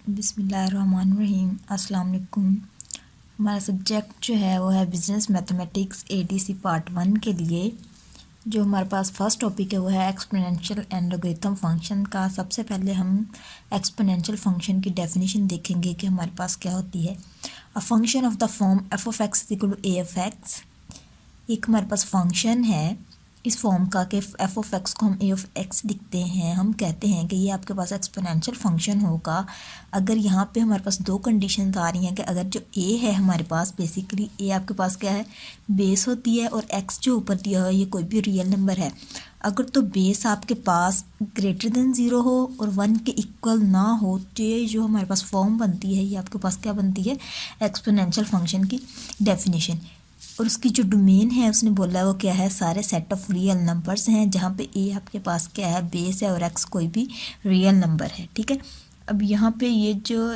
बिस्मिल्लाहिर्रहमानिर्रहीम। अस्सलाम वालेकुम। हमारा सब्जेक्ट जो है वो है बिज़नेस मैथमेटिक्स एडीसी पार्ट 1 के लिए। जो हमारे पास फर्स्ट टॉपिक है वो है एक्सपोनेंशियल एंड लॉगरिथम फंक्शन का। सबसे पहले हम एक्सपोनेंशियल फंक्शन की डेफिनेशन देखेंगे कि हमारे पास क्या होती है। A function of the form f of x equal to a f x. एक हमारे पास फंक्शन है इस फॉर्म का कि एफ ऑफ एक्स को हम ए ऑफ एक्स लिखते हैं। हम कहते हैं कि ये आपके पास एक्सपोनेंशियल फंक्शन होगा अगर यहाँ पे हमारे पास दो कंडीशंस आ रही हैं कि अगर जो ए है हमारे पास, बेसिकली ए आपके पास क्या है, बेस होती है, और एक्स जो ऊपर दिया हुआ है ये कोई भी रियल नंबर है। अगर तो बेस आपके पास ग्रेटर देन ज़ीरो हो और 1 के इक्वल ना हो तो ये जो हमारे पास फॉर्म बनती है ये आपके पास क्या बनती है, एक्सपोनेंशियल फंक्शन की डेफिनेशन। और उसकी जो डोमेन है उसने बोला है वो क्या है, सारे सेट ऑफ रियल नंबर्स हैं जहाँ पे ए आपके पास क्या है, बेस है, और एक्स कोई भी रियल नंबर है। ठीक है, अब यहाँ पे ये जो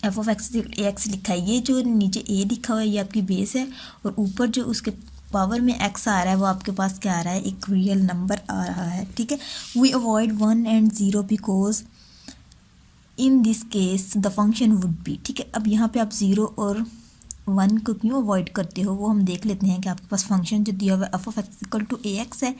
एफ ऑफ एक्स एक्स लिखा है, ये जो नीचे ए लिखा हुआ है ये आपकी बेस है, और ऊपर जो उसके पावर में एक्स आ रहा है वो आपके पास क्या आ रहा है, एक रियल नंबर आ रहा है। ठीक है, we avoid 1 and 0 because in this case the function would be. ठीक है, अब यहाँ पे आप 0 और 1 को क्यों अवॉइड करते हो वो हम देख लेते हैं कि आपके पास फंक्शन जो दिया हुआ है f of x equal to a x है।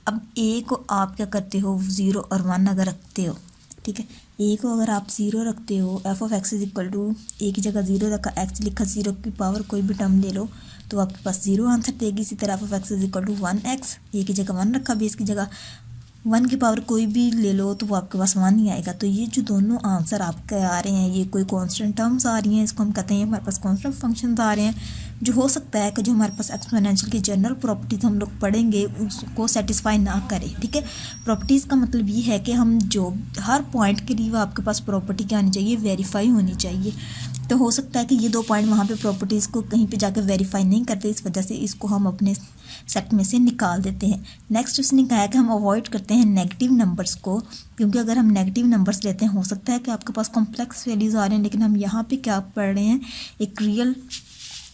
अब ए को आप क्या करते हो, 0 और 1 अगर रखते हो, ठीक है, ए को अगर आप 0 रखते हो, F of x is equal to A की जगह 0 रखा, एक्स लिखा, 0 की पावर कोई भी टर्म ले लो तो आपके पास 0 आंसर देगी। इसी तरह f of x is equal to 1x, a की जगह 1 रखा, बेस की जगह 1 की पावर कोई भी ले लो तो वो आपके पास 1 ही आएगा। तो ये जो दोनों आंसर आपके आ रहे हैं ये कोई कांस्टेंट टर्म्स आ रही हैं, इसको हम कहते हैं हमारे पास कांस्टेंट फंक्शंस आ रहे हैं। जो हो सकता है कि जो हमारे पास एक्सपोनेंशियल की जनरल प्रॉपर्टीज़ हम लोग पढ़ेंगे उसको सेटिस्फाई ना करें। ठीक है, प्रॉपर्टीज़ का मतलब ये है कि हम जो हर पॉइंट के लिए आपके पास प्रॉपर्टी क्या आनी चाहिए, वेरीफाई होनी चाहिए। तो हो सकता है कि ये 2 पॉइंट वहाँ पे प्रॉपर्टीज़ को कहीं पे जाकर वेरीफाई नहीं करते, इस वजह से इसको हम अपने सेट में से निकाल देते हैं। नेक्स्ट उसने कहा है कि हम अवॉइड करते हैं नेगेटिव नंबर्स को, क्योंकि अगर हम नेगेटिव नंबर्स लेते हैं हो सकता है कि आपके पास कॉम्प्लेक्स वैल्यूज़ आ रहे हैं, लेकिन हम यहाँ पे क्या पढ़ रहे हैं, एक रियल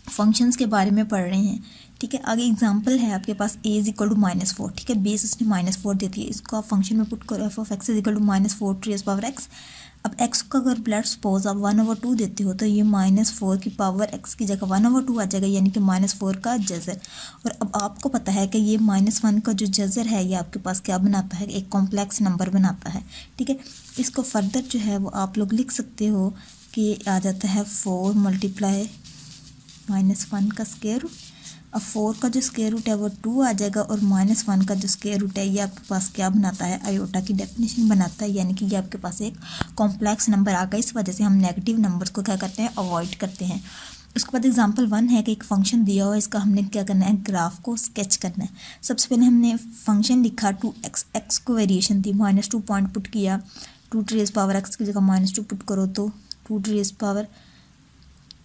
फंक्शंस के बारे में पढ़ रहे हैं। ठीक है, आगे एग्जांपल है आपके पास a इज इक्वल टू -4। ठीक है, बेस उसने -4 देती है, इसको आप फंक्शन में पुट करो, F of x is equal to -4 to raise power x। अब x का अगर लेट्स सपोज आप 1/2 देते हो तो ये -4 की पावर x की जगह 1/2 आ जाएगा, यानी कि -4 का जज़र। और अब आपको पता है कि ये -1 का जो जज़र है ये आपके पास क्या बनाता है, एक कॉम्प्लेक्स नंबर बनाता है। ठीक है, इसको फर्दर जो है वो आप लोग लिख सकते हो कि आ जाता है 4 मल्टीप्लाई -1 का स्क्वायर रूट। अब 4 का जो स्क्वायर रूट है वो 2 आ जाएगा, और -1 का जो स्क्वायर रूट है ये आपके पास क्या बनाता है, आयोटा की डेफिनेशन बनाता है, यानी कि ये आपके पास एक कॉम्प्लेक्स नंबर आ गया। इस वजह से हम नेगेटिव नंबर्स को क्या करते हैं, अवॉइड करते हैं। उसके बाद एग्जांपल 1 है कि एक फंक्शन दिया हुआ है, इसका हमने क्या करना है, ग्राफ को स्केच करना है। सबसे पहले हमने फंक्शन लिखा 2x, एक्स को वेरिएशन दी, -2 पॉइंट पुट किया, 2 टू रेज़ पावर x की जगह -2 पुट करो तो 2 टू रेज़ पावर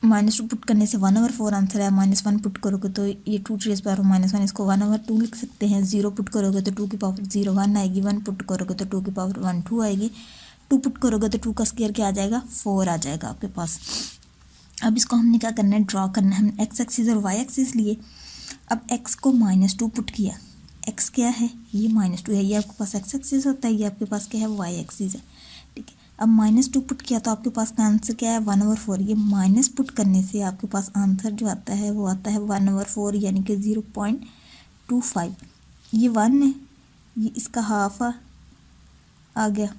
-2 पुट करने से 1/4 आंसर है, -1 पुट करोगे तो ये 2 टू रेज़ पावर -1, इसको 1/2 लिख सकते हैं। 0 पुट करोगे तो 2 की पावर 0 1 आएगी, 1 पुट करोगे तो 2 की पावर 1 2 आएगी, 2 पुट करोगे तो 2 का स्क्वायर क्या आ जाएगा, 4 आ जाएगा आपके पास। अब इसको हमने क्या करना है, ड्रॉ करना है। हमने एक्स एक्सिस और वाई एक्सिस लिए। अब x को -2 पुट किया, x क्या है, ये -2 है, ये आपके पास एक्स एक्सिस होता है, ये आपके पास क्या है, वाई एक्सिस है। ठीक है, अब -2 पुट किया तो आपके पास का आंसर क्या है, 1/4। ये माइनस पुट करने से आपके पास आंसर जो आता है वो आता है 1/4, यानी कि 0.25। ये 1 है, ये इसका हाफ आ गया,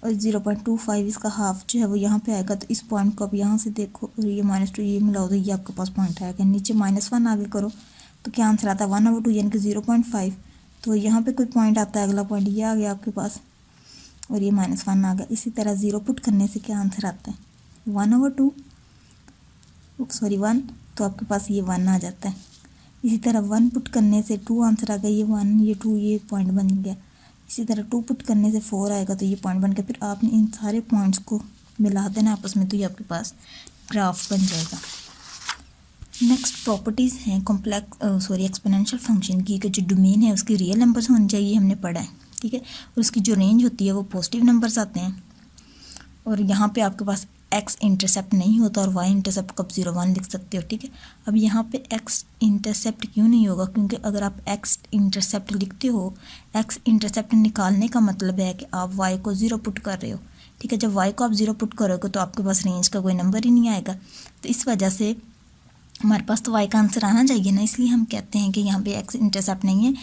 और 0.25 इसका हाफ जो है वो यहाँ पे आएगा। तो इस पॉइंट को आप यहाँ से देखो, और ये -2 ये मिलाओ तो ये आपके पास पॉइंट आएगा। नीचे -1 आगे करो तो क्या आंसर आता है, 1/2 यानी कि 0.5। तो यहाँ पे कोई पॉइंट आता है, अगला पॉइंट ये आ गया आपके पास, और ये -1 आ गया। इसी तरह 0 पुट करने से क्या आंसर आता है, 1/2, सॉरी 1, तो आपके पास ये 1 आ जाता है। इसी तरह 1 पुट करने से 2 आंसर आ गया, ये 1 ये 2 ये पॉइंट बन गया। इसी तरह 2 पुट करने से 4 आएगा तो ये पॉइंट बन गया। फिर आपने इन सारे पॉइंट्स को मिला देना आपस में, तो ये आपके पास ग्राफ बन जाएगा। नेक्स्ट प्रॉपर्टीज़ हैं एक्सपोनेंशियल फंक्शन की, कि जो डोमेन है उसकी रियल नंबर्स होनी चाहिए, हमने पढ़ा है। ठीक है, और उसकी जो रेंज होती है वो पॉजिटिव नंबर्स आते हैं। और यहाँ पे आपके पास एक्स इंटरसेप्ट नहीं होता और वाई इंटरसेप्ट कब 0 1 लिख सकते हो, ठीक है। अब यहाँ पे एक्स इंटरसेप्ट क्यों नहीं होगा, क्योंकि अगर आप एक्स इंटरसेप्ट लिखते हो, एक्स इंटरसेप्ट निकालने का मतलब है कि आप वाई को 0 पुट कर रहे हो, ठीक है। जब वाई को आप 0 पुट करोगे तो आपके पास रेंज का कोई नंबर ही नहीं आएगा, तो इस वजह से हमारे पास तो वाई का आंसर आना चाहिए ना, इसलिए हम कहते हैं कि यहाँ पे एक्स इंटरसेप्ट नहीं है।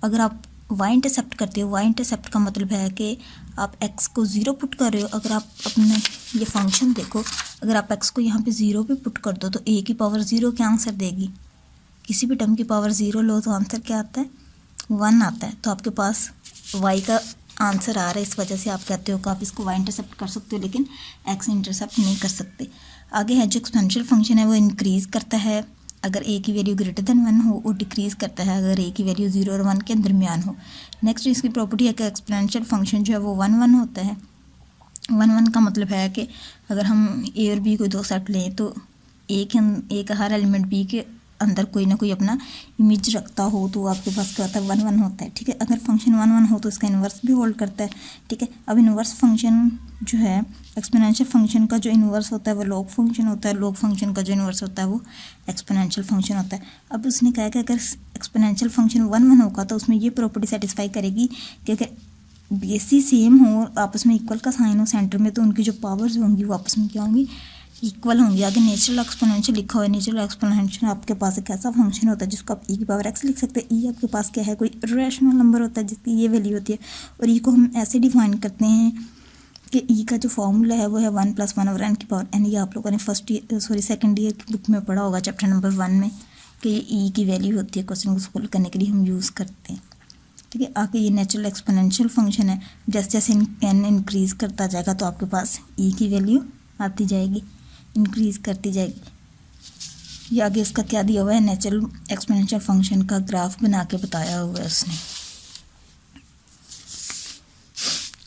अगर आप वाई इंटरसेप्ट करते हो, वाई इंटरसेप्ट का मतलब है कि आप एक्स को 0 पुट कर रहे हो। अगर आप अपने ये फंक्शन देखो, अगर आप एक्स को यहाँ पे 0 भी पुट कर दो तो ए की पावर 0 क्या आंसर देगी, किसी भी टर्म की पावर 0 लो तो आंसर क्या आता है, 1 आता है। तो आपके पास वाई का आंसर आ रहा है, इस वजह से आप कहते हो कि आप इसको वाई इंटरसेप्ट कर सकते हो लेकिन एक्स इंटरसेप्ट नहीं कर सकते। आगे है जो एक्सपोनेंशियल फंक्शन है वो इंक्रीज़ करता है अगर ए की वैल्यू ग्रेटर देन 1 हो, और डिक्रीज़ करता है अगर ए की वैल्यू 0 और 1 के दरमियान हो। नेक्स्ट इसकी प्रॉपर्टी है कि एक्सपोनेंशियल फंक्शन जो है वो 1 1 होता है। 1 1 का मतलब है कि अगर हम ए और बी को दो सेट लें तो ए का हर एलिमेंट बी के अंदर कोई ना कोई अपना इमेज रखता हो तो आपके पास क्या होता है, 1 1 होता है, ठीक है। अगर फंक्शन 1 1 हो तो इसका इन्वर्स भी होल्ड करता है, ठीक है। अब इन्वर्स फंक्शन जो है एक्सपोनेंशियल फंक्शन का जो इन्वर्स होता है वो लॉग फंक्शन होता है, लॉग फंक्शन का जो इन्वर्स होता है वो एक्सपोनेंशियल फंक्शन होता है। अब उसने कहा कि अगर एक्सपोनेंशियल फंक्शन 1 1 होगा तो उसमें ये प्रॉपर्टी सेटिस्फाई करेगी कि अगर बेसिस सेम हो, आपस में इक्वल का साइन हो सेंटर में, तो उनकी जो पावर्स होंगी वो आपस में क्या होंगी, इक्वल होंगी। आगे नेचुरल एक्सपोनेंशियल लिखा हुआ है। नेचुरल एक्सपोनेंशियल आपके पास एक ऐसा फंक्शन होता है जिसको आप ई की पावर एक्स लिख सकते हैं। ई आपके पास क्या है, कोई रैशनल नंबर होता है जिसकी ये वैल्यू होती है, और ई को हम ऐसे डिफाइन करते हैं कि ई का जो फॉर्मूला है वो है 1 + 1 ओवर n की पावर n। ये आप लोगों ने सेकंड ईयर की बुक में पढ़ा होगा चैप्टर नंबर 1 में कि ये ई की वैल्यू होती है, क्वेश्चन को सॉल्व करने के लिए हम यूज़ करते हैं, ठीक है। आगे ये नेचुरल एक्सपोनेंशियल फंक्शन है, जैसे जैसे n इंक्रीज़ करता जाएगा तो आपके पास ई की वैल्यू आती जाएगी, इंक्रीज़ करती जाएगी। ये आगे इसका क्या दिया हुआ है, नेचुरल एक्सपोनेंशियल फंक्शन का ग्राफ बना के बताया हुआ है उसने।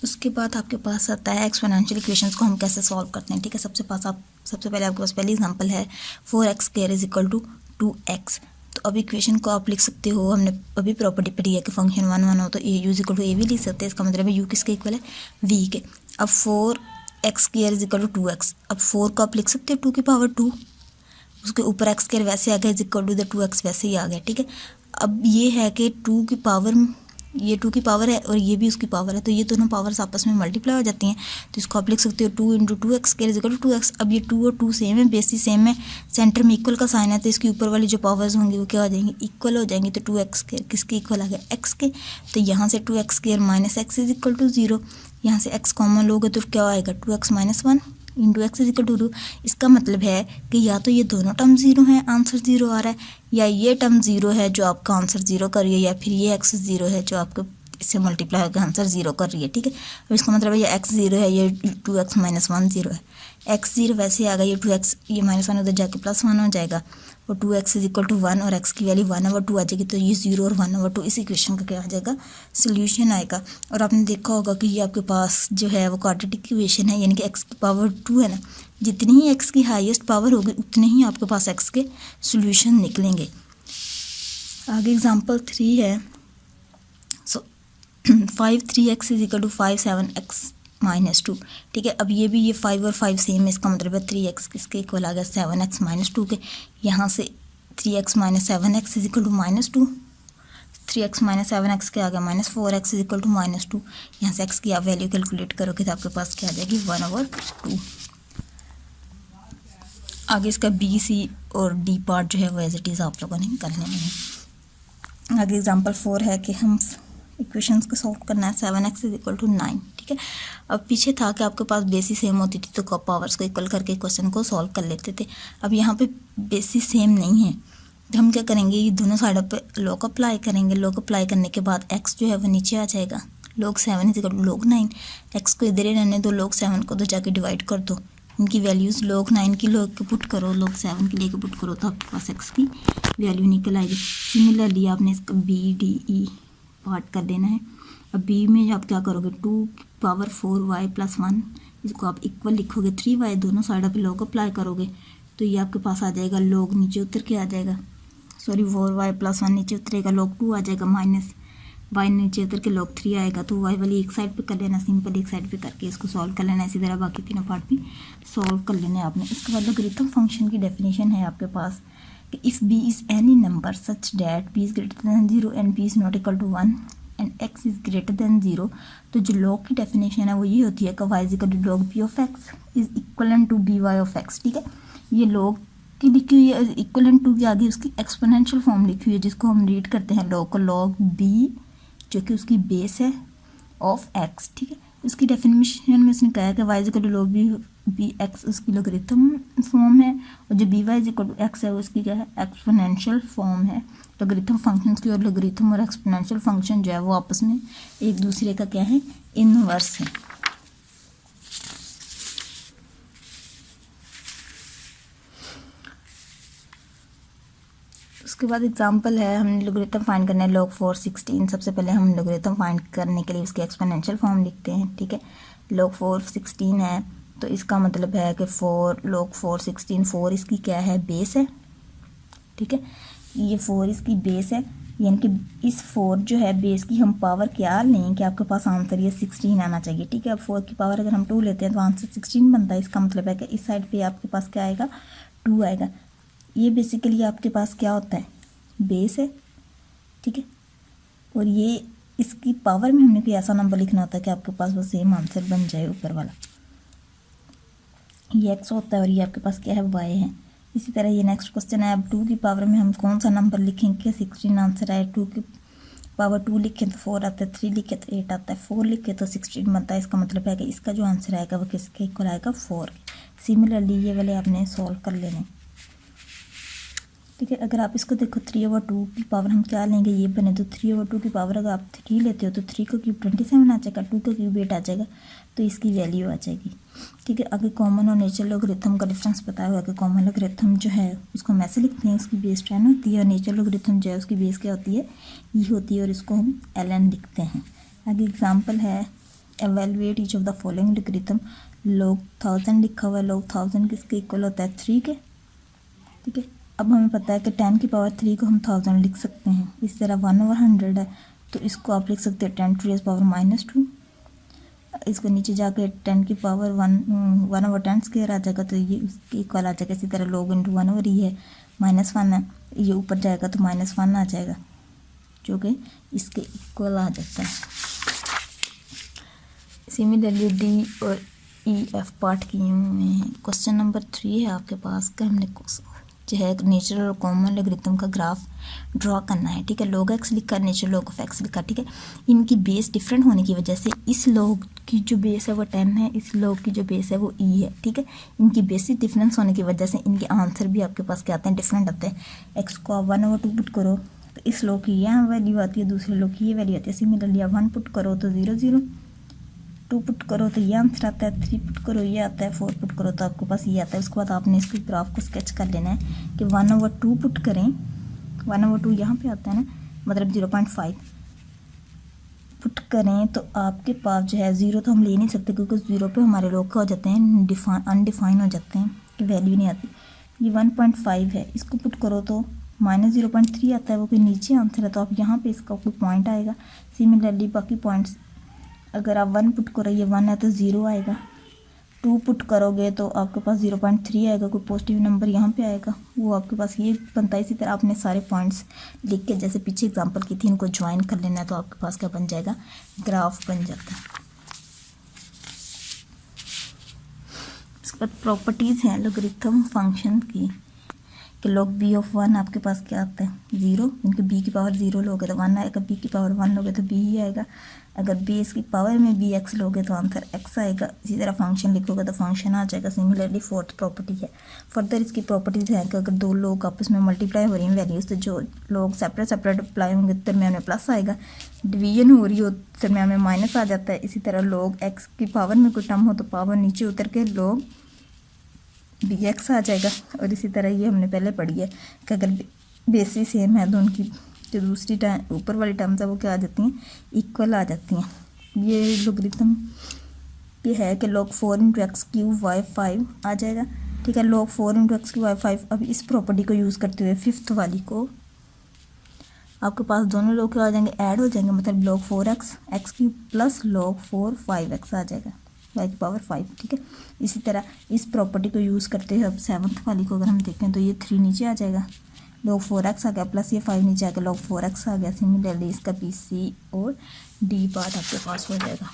उसके बाद आपके पास आता है एक्सपोनेंशियल इक्वेशंस को हम कैसे सॉल्व करते हैं, ठीक है। सबसे पहले आपके पास पहली एग्जांपल है 4x² = 2x। तो अब इक्वेशन को आप लिख सकते हो, हमने अभी प्रॉपर्टी पढ़ी है कि फंक्शन 1 1 हो तो ए यू = ए भी लिख सकते हैं, इसका मतलब है यू किसके इक्वल है, वी के। अब 4x² = 2x, अब 4 को आप लिख सकते हो 2 की पावर 2, उसके ऊपर x² वैसे आ गया = 2x वैसे ही आ गया, ठीक है। अब ये है कि 2 की पावर, ये 2 की पावर है और ये भी उसकी पावर है, तो ये दोनों पावर्स आपस में मल्टीप्लाई हो जाती हैं, तो इसको आप लिख सकते हो 2 × 2x² = 2x। अब ये 2 और 2 सेम है, बेसिस सेम है, सेंटर में इक्वल का साइन है, तो इसकी ऊपर वाली जो पावर्स होंगी वो क्या हो जाएंगी, इक्वल हो जाएंगी। तो 2x² किसके इक्वल आ गया, x के। तो यहाँ से 2x² - x = 0, यहाँ से x कॉमन लोगे तो क्या आएगा, 2x - 1 × x = 2। इसका मतलब है कि या तो ये दोनों टर्म 0 हैं, आंसर 0 आ रहा है, या ये टर्म 0 है जो आपका आंसर 0 कर रही है, या फिर ये x 0 है जो आपको इससे मल्टीप्लाई होकर आंसर 0 कर रही है, ठीक है। अब इसका मतलब है ये x 0 है, ये 2x - 1 0 है, x 0 वैसे आ गया, ये 2x, ये -1 उधर जाके +1 हो जाएगा, और 2x = 1 और x की वैल्यू 1/2 आ जाएगी, तो ये 0 और 1/2 इस इक्वेशन का क्या आ जाएगा, सोल्यूशन आएगा। और आपने देखा होगा कि ये आपके पास जो है वो क्वाड्रेटिक इक्वेशन है, यानी कि x की पावर 2 है ना, जितनी ही x की हाईएस्ट पावर होगी उतने ही आपके पास x के सोल्यूशन निकलेंगे। आगे एग्जाम्पल 3 है, 5 3x = 5 7x - 2, ठीक है। अब ये भी, ये 5 और 5 सेम है, इसका मतलब है 3x किसके इक्वल आ गया, 7x - 2 के। यहाँ से 3x - 7x = -2, 3x - 7x के आ गया -4x = -2। यहाँ से x की आप वैल्यू कैलकुलेट करोगे तो आपके पास क्या आ जाएगी, 1/2। आगे इसका बी, सी और डी पार्ट जो है वो एज इट इज़ आप लोगों ने कर लेना है। आगे एग्जाम्पल 4 है कि हम इक्वेशंस को सॉल्व करना है, 7x = 9, ठीक है। अब पीछे था कि आपके पास बेसिस सेम होती थी तो पावर्स को इक्वल करके क्वेश्चन को सॉल्व कर लेते थे। अब यहाँ पे बेसिस सेम नहीं है तो हम क्या करेंगे, ये दोनों साइडों पे लॉग अप्लाई करेंगे। लॉग अप्लाई करने के बाद x जो है वो नीचे आ जाएगा, log 7 = log 9, x को इधर ही रहने दो, log 7 को तो जाके डिवाइड कर दो, इनकी वैल्यूज़ log 9 की log के पुट करो, log 7 की लेके पुट करो तो आपके पास x की वैल्यू निकल आएगी। सिमिलरली आपने इसका b d e पार्ट कर देना है। अब b में आप क्या करोगे, 2⁴y + 1, इसको आप इक्वल लिखोगे, 3y दोनों साइडों पे log अप्लाई करोगे तो ये आपके पास आ जाएगा, log नीचे उतर के आ जाएगा, 4y + 1 नीचे उतरेगा, log 2 आ जाएगा, वाई नीचे उतर के log 3 आएगा, तो वाई वाली एक साइड पे कर लेना, सिंपल एक साइड पे करके इसको सॉल्व कर लेना। इसी तरह बाकी तीनों पार्ट भी सॉल्व कर लेने आपने। इसके बाद लॉगरिथम फंक्शन की डेफिनेशन है आपके पास कि if b is any number such that b is greater than 0 and b is not equal to 1 and x is greater than 0, तो जो log की डेफिनेशन है वो ये होती है कि y is equal to log b of x is equal to B Y of x। ठीक है, ये log की लिखी हुई है, इक्वलन टू के आगे उसकी एक्सपोनेंशियल फॉर्म लिखी हुई है जिसको हम रीड करते हैं log को log b, जो कि उसकी बेस है ऑफ x। ठीक है, उसकी डेफिनेशन में उसने कहा है कि y is equal to log b x उसकी लॉगरिथम फॉर्म है, और जो by is equal to x है उसकी क्या है, एक्सपोनेंशियल फॉर्म है लॉगरिथम फंक्शंस की। और लॉगरिथम और एक्सपोनेंशियल फंक्शन जो है वो आपस में एक दूसरे का क्या है, इनवर्स है। उसके बाद एग्जांपल है, हमने लॉगरिथम फाइंड करना है log 4 16। सबसे पहले हम लॉगरिथम फाइंड करने के लिए उसकी एक्सपोनेंशियल फॉर्म लिखते हैं। ठीक है, log 4 16 है, तो इसका मतलब है कि log 4 16 4 इसकी क्या है, बेस है। ठीक है, ये 4 इसकी बेस है, यानी कि इस 4 जो है बेस की हम पावर क्या लें कि आपके पास आंसर ये 16 आना चाहिए। ठीक है, अब 4 की पावर अगर हम 2 लेते हैं तो आंसर 16 बनता है। इसका मतलब है कि इस साइड पे आपके पास क्या आएगा, 2 आएगा। ये बेसिकली आपके पास क्या होता है, बेस है। ठीक है, और ये इसकी पावर में हमने कोई ऐसा नंबर लिखना होता है कि आपके पास वो सेम आंसर बन जाए ऊपर वाला। ये एक्स होता है और ये आपके पास क्या है, वाई है। इसी तरह ये नेक्स्ट क्वेश्चन है, अब 2 की पावर में हम कौन सा नंबर लिखेंगे, 16 आंसर आए। 2 की पावर 2 लिखें तो 4 आता है, 3 लिखे तो 8 आता है, 4 लिखे तो 16 बनता है। इसका मतलब है कि इसका जो आंसर आएगा वो किसके इक्वल आएगा, 4। सिमिलरली ये वाले आपने सॉल्व कर लेने। ठीक है, अगर आप इसको देखो 3/2 की पावर हम क्या लेंगे, ये बने, तो 3/2 की पावर अगर आप 3 लेते हो तो 3 का क्यूब 27 आ जाएगा, 2 का क्यूब 8 आ जाएगा, तो इसकी वैल्यू आ जाएगी। ठीक है, आगे कॉमन और नेचुरल लॉगरिथम का डिफरेंस बताया हुआ है कि कॉमन लॉगरिथम जो है उसको हम ऐसे लिखते हैं, उसकी बेस 10 होती है, और नेचुरल लॉगरिथम जो है उसकी बेस क्या होती है, ये होती है, और इसको हम ln लिखते हैं। आगे एग्जाम्पल है, evaluate each of the following logarithm. log 1000 लिखा हुआ है, log 1000 किसके इक्वल होता है, 3 के। ठीक है, अब हमें पता है कि 10 की पावर 3 को हम 1000 लिख सकते हैं। इस तरह 1/100 है, तो इसको आप लिख सकते हैं 10 to the power -2। इसको नीचे जाके 10 की पावर 1/10 स्क्वायर आ जाएगा, तो ये उसके इक्वल आ जाएगा। इसी तरह log × 1/e है, -1 है, ये ऊपर जाएगा तो -1 आ जाएगा, जो कि इसके इक्वल आ जाता है। सिमिलरली डी और ई एफ पार्ट किए हुए हैं। क्वेश्चन नंबर 3 है आपके पास का, हमने जो है नेचुरल और कॉमन लॉगरिथम का ग्राफ ड्रॉ करना है। ठीक है, log x लिखा, नेचुरल log ऑफ x लिखा। ठीक है, इनकी बेस डिफरेंट होने की वजह से इस log की जो बेस है वो 10 है, इस log की जो बेस है वो e है। ठीक है, इनकी बेसिक डिफरेंस होने की वजह से इनके आंसर भी आपके पास क्या आते हैं, डिफरेंट आते हैं। x को आप 1/2 पुट करो तो इस log की यहाँ वैल्यू आती है, दूसरे log की ये वैल्यू आती है। सिमिलरली आप 1 पुट करो तो 0 0, 2 पुट करो तो ये आंसर आता है, 3 पुट करो ये आता है, 4 पुट करो तो आपके पास ये आता है। उसके बाद आपने इसके ग्राफ को स्केच कर लेना है कि 1/2 पुट करें, 1/2 यहाँ पे आता है ना, मतलब 0.5 पुट करें तो आपके पास जो है 0 तो हम ले नहीं सकते क्योंकि 0 पे हमारे लोग क्या हो जाते हैं, अनडिफाइन हो जाते हैं, कि वैल्यू नहीं आती। ये 1.5 है, इसको पुट करो तो -0.3 आता है, वो कोई नीचे आंसर है, तो आप यहाँ पे इसका कोई पॉइंट आएगा। सिमिलरली बाकी पॉइंट्स अगर आप 1 पुट करो, ये 1 है तो 0 आएगा, 2 पुट करोगे तो आपके पास 0.3 आएगा, कोई पॉजिटिव नंबर यहाँ पे आएगा, वो आपके पास ये बनता है। इसी तरह आपने सारे पॉइंट्स लिख के जैसे पीछे एग्जांपल की थी इनको ज्वाइन कर लेना है, तो आपके पास क्या बन जाएगा, ग्राफ बन जाता है। इसके बाद प्रॉपर्टीज़ हैं लॉगरिथम फंक्शन की कि log b ऑफ 1 आपके पास क्या आता है, 0, क्योंकि b की पावर 0 लोगे तो 1 आएगा, b की पावर 1 लोगे तो b ही आएगा। अगर बेस की पावर में bx लोगे तो आंसर x आएगा। इसी तरह फंक्शन लिखोगे तो फंक्शन आ जाएगा। सिमिलरली फोर्थ प्रॉपर्टी है, फर्दर इसकी प्रॉपर्टीज़ है कि अगर दो लोग आपस में मल्टीप्लाई हो रही हैं वैल्यूज़, तो जो लोग सेपरेट अप्लाई होंगे दरम्यान में प्लस आएगा, डिवीजन हो रही हो दरम्यान में माइनस आ जाता है। इसी तरह लोग x की पावर में कोई टर्म हो तो पावर नीचे उतर के लोग bx आ जाएगा। और इसी तरह ये हमने पहले पढ़ी है कि अगर बेसिस सेम है तो उनकी जो दूसरी टर्म ऊपर वाली टर्म्स है वो क्या आ जाती हैं, इक्वल आ जाती हैं। ये लॉगरिथम ये है कि log 4 × x³ y 5 आ जाएगा। ठीक है, log 4 × x³ y 5। अब इस प्रॉपर्टी को यूज़ करते हुए फिफ्थ वाली को आपके पास दोनों लोग क्या हो जाएंगे, ऐड हो जाएंगे, मतलब log 4x x cube plus log 4 5x आ जाएगा y की पावर 5। ठीक है, इसी तरह इस प्रॉपर्टी को यूज़ करते हुए अब 7th वाली को अगर हम देखें तो ये 3 नीचे आ जाएगा, log 4x आ गया प्लस ये 5 नीचे आ गया, log 4x आ गया। सिमिलरली इसका भी C और D पार्ट आपके पास हो जाएगा।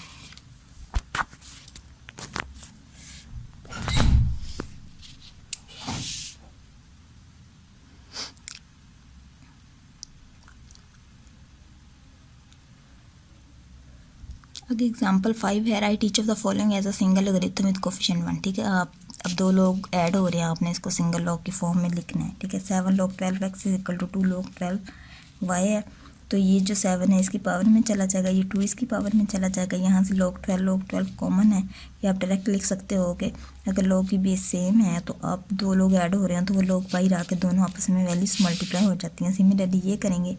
आगे एग्जाम्पल 5 है, write each of the following as a single logarithm with coefficient 1। ठीक है, आप अब दो लोग ऐड हो रहे हैं, आपने इसको सिंगल लॉग की फॉर्म में लिखना है। ठीक है, 7 log 12x is equal to 2 log 12y है, तो ये जो 7 है इसकी पावर में चला जाएगा, ये 2 इसकी पावर में चला जाएगा। यहाँ से log 12 कॉमन है, ये आप डायरेक्ट लिख सकते हो कि अगर log की बेस सेम है तो आप दो लोग ऐड हो रहे हैं तो वो log बाहर आके दोनों आपस में वैल्यूज मल्टीप्लाई हो जाती हैं। सिमिलरली ये करेंगे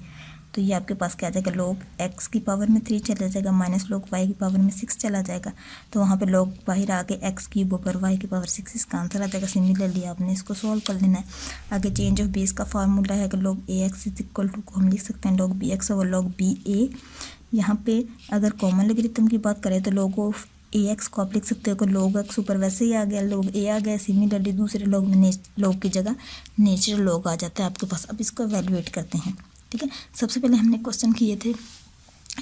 तो ये आपके पास क्या आ जाएगा, log x की पावर में 3 चला जाएगा माइनस log y की पावर में 6 चला जाएगा, तो वहाँ पे log बाहर आके x क्यूब ऊपर y की पावर 6 इसका आंसर आ जाएगा। सिमिलरली आपने इसको सॉल्व कर लेना है। आगे चेंज ऑफ बेस का फार्मूला है कि log ax is equal to को हम लिख सकते हैं log bx और log ba। यहाँ पे अगर कॉमन लोगरिथम की बात करें तो log ऑफ ax को आप लिख सकते हो कि log x ऊपर वैसे ही आ गया, log a आ गया। सिमिलरली दूसरे log में log की जगह नेचुरल log आ जाता है आपके पास। अब इसको एवेलुएट करते हैं। ठीक है, सबसे पहले हमने क्वेश्चन किए थे,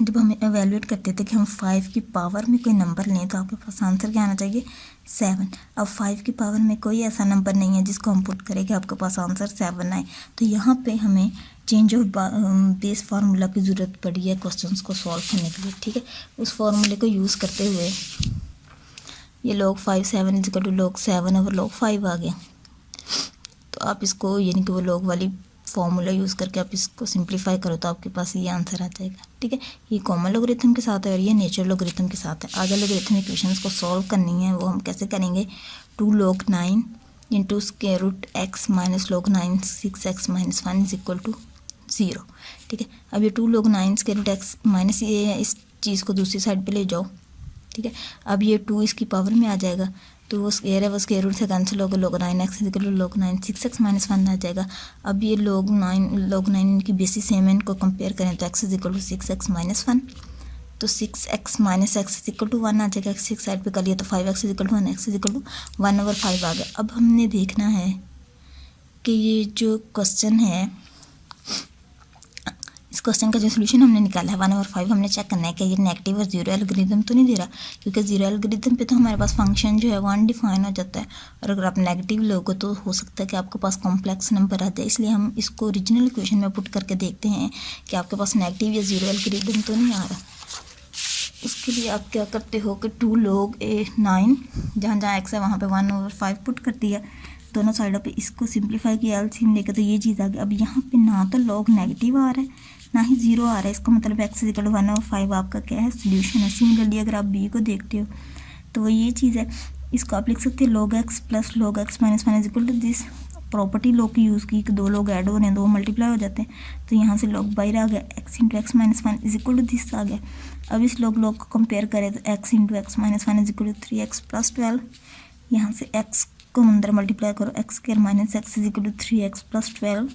जब हम एवेलुएट करते थे कि हम 5 की पावर में कोई नंबर लें तो आपके पास आंसर क्या आना चाहिए, 7। अब 5 की पावर में कोई ऐसा नंबर नहीं है जिसको हम पुट करें कि आपके पास आंसर 7 आए, तो यहाँ पे हमें चेंज ऑफ बेस फार्मूला की ज़रूरत पड़ी है क्वेश्चंस को सॉल्व करने के लिए। ठीक है, उस फार्मूले को यूज़ करते हुए ये log 5 7 is equal to log 7 और log 5 आ गया, तो आप इसको यानी कि वो log वाली फॉर्मूला यूज़ करके आप इसको सिंप्लीफाई करो तो आपके पास ये आंसर आ जाएगा। ठीक है, ये कॉमन लोगरिथम के साथ है और ये नेचुरल लोगरिथम के साथ है। आगे लोगरिथम इक्वेशंस को सॉल्व करनी है, वो हम कैसे करेंगे, 2 log 9 into square root x minus log 9 6x minus 1 is equal to 0। ठीक है, अब ये 2 log 9 square root x minus ये इस चीज़ को दूसरी साइड पे ले जाओ। ठीक है, अब ये 2 इसकी पावर में आ जाएगा, तो वो स्क्वायर है वो स्क्वायर रूट से कैंसिल होगा, log 9x equal to log 9 6x minus 1 आ जाएगा। अब ये log 9 इनकी बेसिस सेम है, इनको कंपेयर करें तो x equal to 6x minus 1, तो 6x minus x equal to 1 आ जाएगा। 6 साइड पे कर लिया तो 5x equal to 1 x equal to 1/5 आ गया। अब हमने देखना है कि ये जो क्वेश्चन है, इस क्वेश्चन का जो सोल्यूशन हमने निकाला है 1/5, हमने चेक करना है कि ये नेगेटिव और जीरो एल्गोरिथम तो नहीं दे रहा, क्योंकि जीरो एल्गोरिथम पे तो हमारे पास फंक्शन जो है वो अनडिफाइन हो जाता है, और अगर आप नेगेटिव लोगे तो हो सकता है कि आपके पास कॉम्प्लेक्स नंबर आ जाए। इसलिए हम इसको ओरिजिनल इक्वेशन में पुट करके देखते हैं कि आपके पास नेगेटिव या जीरो एल्गोरिथम तो नहीं आ रहा। उसके लिए आप क्या करते हो कि 2 log 9 जहाँ जहाँ x है वहाँ पे 1/5 पुट कर दिया, दोनों साइडों पे इसको सिंप्लीफाई किया, एलसीएम लेकर तो ये चीज़ आ गई। अब यहाँ पे ना तो log नेगेटिव आ रहा है ना ही जीरो आ रहा है, इसका मतलब x इक्वल टू 1/5 आपका क्या है, सोल्यूशन है। सिमिलरली अगर आप b को देखते हो तो वो ये चीज़ है, इसको आप लिख सकते हैं log x plus log x minus 1 is equal to this property log की यूज़ की कि दो लोग ऐड हो रहे हैं, दो मल्टीप्लाई हो जाते हैं, तो यहाँ से log बाहर आ गया, x into x minus 1 is equal to this आ गया। अब इस log को कंपेयर करें तो x into x minus 1 is equal to 3x plus 12, यहाँ से x को अंदर मल्टीप्लाई करो, X square minus X is equal to 3x plus 12,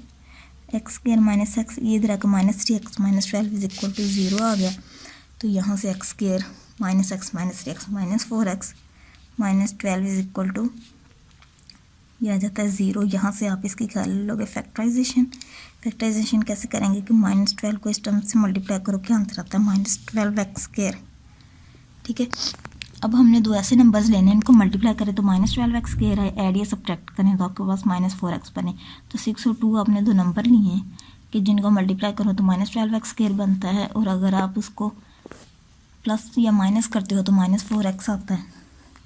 X square minus X ये इधर आकर minus 3x minus 12 is equal to 0 आ गया। तो यहाँ से x square minus x minus 3x minus 4x minus 12 is equal to ये आ जाता है 0। यहाँ से आप इसकी कर लोगे फैक्टराइजेशन। फैक्टराइजेशन कैसे करेंगे कि -12 को इस टर्म से मल्टीप्लाई करो, क्या आंसर आता है -12x स्क्वायर। ठीक है, अब हमने दो ऐसे नंबर्स लेने हैं, इनको मल्टीप्लाई करें तो -12x स्क्वायर है, ऐड या सब्ट्रैक्ट करें तो आपके पास -4x बने। तो 6 और 2 आपने दो नंबर लिए हैं कि जिनको मल्टीप्लाई करो तो -12x स्क्वायर बनता है, और अगर आप उसको प्लस या माइनस करते हो तो -4x आता है।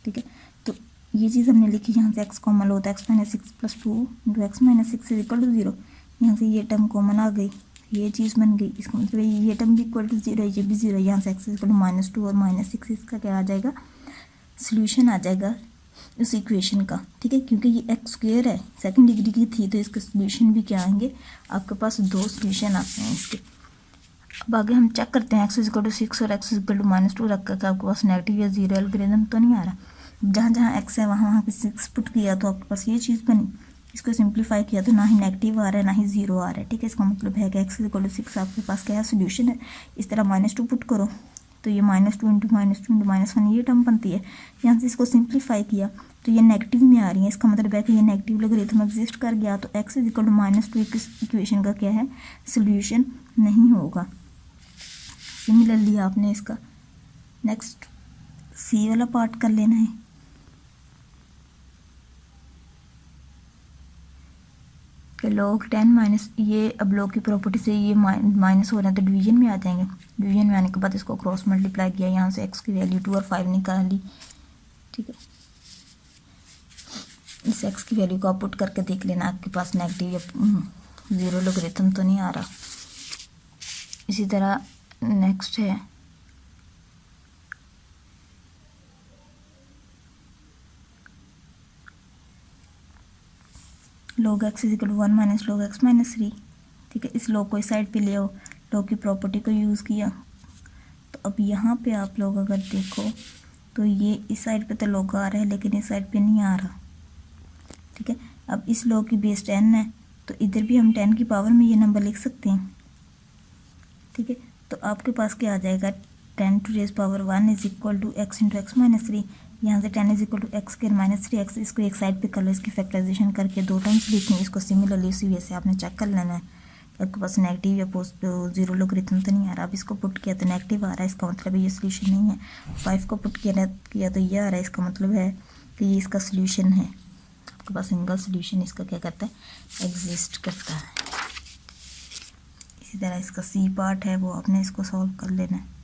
ठीक है, तो ये चीज़ हमने लिखी, यहाँ से x कॉमन होता है, x minus 6 plus 2 into x minus 6 is equal to 0। यहाँ से ये टर्म कॉमन आ गई, ये चीज़ बन गई, इसका मतलब ये टर्म भी इक्वल टू 0 है, ये भी 0 है। यहाँ से x इक्वल टू -2 और -6 इसका क्या आ जाएगा, सोल्यूशन आ जाएगा उस इक्वेशन का। ठीक है, क्योंकि ये एक्स स्क्वायर है, सेकंड डिग्री की थी, तो इसके सोल्यूशन भी क्या आएंगे, आपके पास दो सोल्यूशन आते हैं इसके। अब आगे हम चेक करते हैं x इक्वल टू 6 और x इक्वल टू -2 रख कर आपके पास नेगेटिव या जीरो एल्गोरिथम तो नहीं आ रहा। जहाँ जहाँ x है वहाँ वहाँ पे 6 पुट किया तो आपके पास ये चीज़ बनी। इसको सिंप्लीफाई किया तो ना ही नेगेटिव आ रहा है ना ही जीरो आ रहा है, ठीक है। इसका मतलब है कि x = 6 आपके पास क्या है, सोल्यूशन है। इस तरह -2 पुट करो तो ये -2 × -1 ये टर्म बनती है। यहाँ से इसको सिंप्लीफाई किया तो ये नेगेटिव में आ रही है, इसका मतलब है कि ये नेगेटिव लोगरिथम एग्जिस्ट कर गया, तो x = -2 इस इक्वेशन का क्या है, सोल्यूशन नहीं होगा। सिमिलरली आपने इसका नेक्स्ट सी वाला पार्ट कर लेना है। कि log 10 माइनस, ये अब log की प्रॉपर्टी से ये माइनस हो रहे हैं तो डिवीजन में आ जाएंगे। डिवीजन में आने के बाद इसको क्रॉस मल्टीप्लाई किया, यहाँ से x की वैल्यू 2 और 5 निकाली, ठीक है। इस x की वैल्यू को आप पुट करके देख लेना आपके पास नेगेटिव या ज़ीरो लोगरिथम तो नहीं आ रहा। इसी तरह नेक्स्ट है log x = 1 - log x - 3, ठीक है। इस log को इस साइड पे ले आओ, log की प्रॉपर्टी को यूज़ किया तो अब यहाँ पे आप लोग अगर देखो तो ये इस साइड पे तो log आ रहा है लेकिन इस साइड पे नहीं आ रहा, ठीक है। अब इस log की बेस 10 है तो इधर भी हम 10 की पावर में ये नंबर लिख सकते हैं, ठीक है। तो आपके पास क्या आ जाएगा, 10 to raise power 1 = x × x - 3। यहाँ से 10 = x² - 3x, इसको एक साइड पे कर लो, इसकी फैक्टराइजेशन करके 2 टर्म्स लिखेंगे। इसको सिमिलरली उसी वे से आपने चेक कर लेना है कि आपके पास नेगेटिव या ज़ीरो लोगरिथम तो नहीं आ रहा। अब इसको पुट किया तो नेगेटिव आ रहा है, इसका मतलब है ये सोल्यूशन नहीं है। 5 को पुट किया तो ये आ रहा है, इसका मतलब है कि ये इसका सोल्यूशन है। आपके पास सिंगल सोल्यूशन इसका क्या करता है, एग्जिस्ट करता है। इसी तरह इसका सी पार्ट है वो आपने इसको सॉल्व कर लेना है।